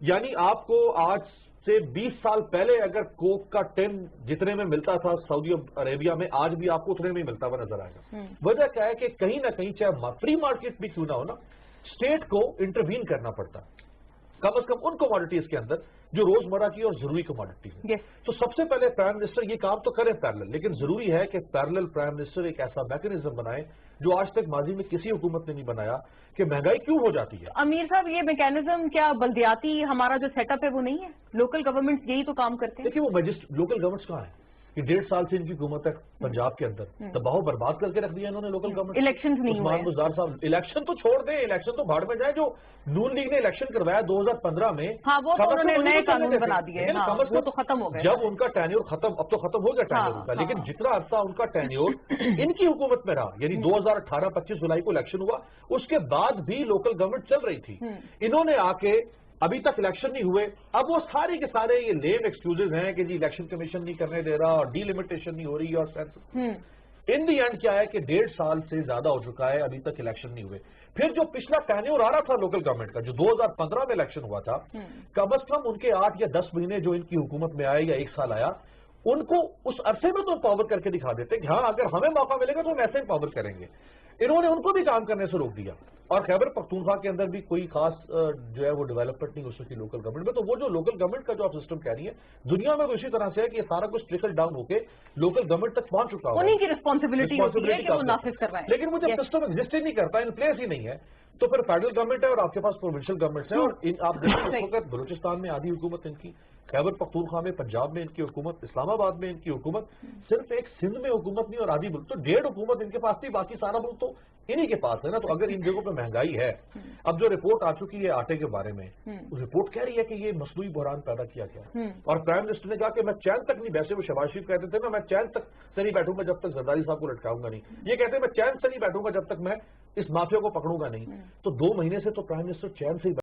یعنی آپ کو آج سے 20 سال پہلے اگر کوک کا ٹن جتنے میں ملتا تھا سعودی عربیہ میں، آج بھی آپ کو اتنے میں ملتا ہوا نظر آئے گا. وجہ کیا ہے کہ کہیں نہ کہیں چاہے فری مارکیٹ بھی کیوں نہ ہو نا، اسٹیٹ کو انٹروین کرنا پڑتا ہے کم از کم ان کوموڈیٹیز کے اندر جو روزمرہ کی اور ضروری کوموڈیٹی ہے. تو سب سے پہلے پرائم منسٹر یہ کام تو کرے پیرلل، لیکن ضروری ہے کہ پیرلل پرائم منسٹر ایک ایسا میکنزم بنائے جو آج تک ماضی میں کسی حکومت نے نہیں بنایا، کہ مہنگائی کیوں ہو جاتی ہے. امیر صاحب یہ میکینزم کیا بلدیاتی ہمارا جو سیٹ اپ ہے وہ نہیں ہے؟ لوکل گورنمنٹ یہی تو کام کرتے ہیں. دیکھیے وہ لوکل گورنمنٹس کہاں ہیں؟ کہ 1.5 سال سے ان کی حکومت ہے پنجاب کے اندر تباہ و برباد کر کے رکھ دیا انہوں نے لوکل گورنمنٹ. الیکشن نہیں ہوئے. عثمان گزار صاحب الیکشن تو چھوڑ دیں، الیکشن تو بھاڑ میں جائے. جو نون لیگ نے الیکشن کروایا 2015 میں، ہاں وہ تو انہوں نے نئے قانون بنا دیے، وہ تو ختم ہو گئے. جب ان کا ٹینیور ختم، اب تو ختم ہو گیا ٹینیور کا، لیکن جتنا عرصہ ان کا ٹینیور ان کی حکومت میں رہا، یعنی 2018-25 جولائی کو الیکشن ہوا، اس کے بعد بھی لوکل گورنمنٹ چل رہی تھی. انہوں نے آ کے ابھی تک الیکشن نہیں ہوئے، اب وہ سارے کے سارے یہ لیم ایکسکیوزز ہیں کہ جی الیکشن کمیشن نہیں کرنے دے رہا اور ڈی لمیٹیشن نہیں ہو رہی اور ان دی اینڈ کیا ہے کہ 1.5 سال سے زیادہ ہو چکا ہے، ابھی تک الیکشن نہیں ہوئے. پھر جو پچھلا ٹینیور آ رہا تھا لوکل گورنمنٹ کا جو 2015 میں الیکشن ہوا تھا، کم از کم ان کے 8 یا 10 مہینے جو ان کی حکومت میں آئے یا 1 سال آیا، ان کو اس عرصے میں تو پاور کر کے دکھا دیتے کہ ہاں اگر ہمیں موقع ملے گا تو ہم ایسے ہی پاور کریں گے. انہوں نے ان کو بھی کام کرنے سے روک دیا. اور خیبر پختونخوا کے اندر بھی کوئی خاص جو ہے وہ ڈیولپمنٹ نہیں ہو سکی لوکل گورنمنٹ میں. تو وہ جو لوکل گورنمنٹ کا جو آپ سسٹم کہہ رہی ہے، دنیا میں تو اسی طرح سے ہے کہ یہ سارا کچھ ٹرکل ڈاؤن ہو کے لوکل گورنمنٹ تک پہنچ چکا ہوا ہے. انہی کی رسپانسبلٹی ہوتی ہے کہ وہ نافذ کروائیں. لیکن وہ جب سسٹم ایگزسٹ ہی نہیں کرتا، ان پلیس ہی نہیں ہے، تو پھر فیڈرل گورنمنٹ ہے اور آپ کے پاس پروونشل گورنمنٹس ہیں. اور آپ دیکھیں اس وقت بلوچستان میں آدھی حکومت ان کی، خیبر پختونخوا میں، پنجاب میں ان کی حکومت، اسلام آباد میں ان کی حکومت، صرف ایک سندھ میں حکومت نہیں اور آدھی ملک. تو 1.5 حکومت ان کے پاس تھی، باقی سارا ملک تو انہی کے پاس ہے نا. تو اگر ان جگہوں پہ مہنگائی ہے، اب جو رپورٹ آ چکی ہے آٹے کے بارے میں، رپورٹ کہہ رہی ہے کہ یہ مصنوعی بحران پیدا کیا گیا. اور پرائم منسٹر نے کہا کہ میں چین تک نہیں، ویسے وہ شہباز شریف کہتے تھے نا میں چین تک سے نہیں بیٹھوں گا جب تک زرداری صاحب کو لٹکاؤں گا نہیں. یہ کہتے ہیں میں چین سے نہیں بیٹھوں گا جب تک میں اس مافیا کو پکڑوں گا نہیں. تو 2 مہینے سے تو پرائم منسٹر چین سے ہی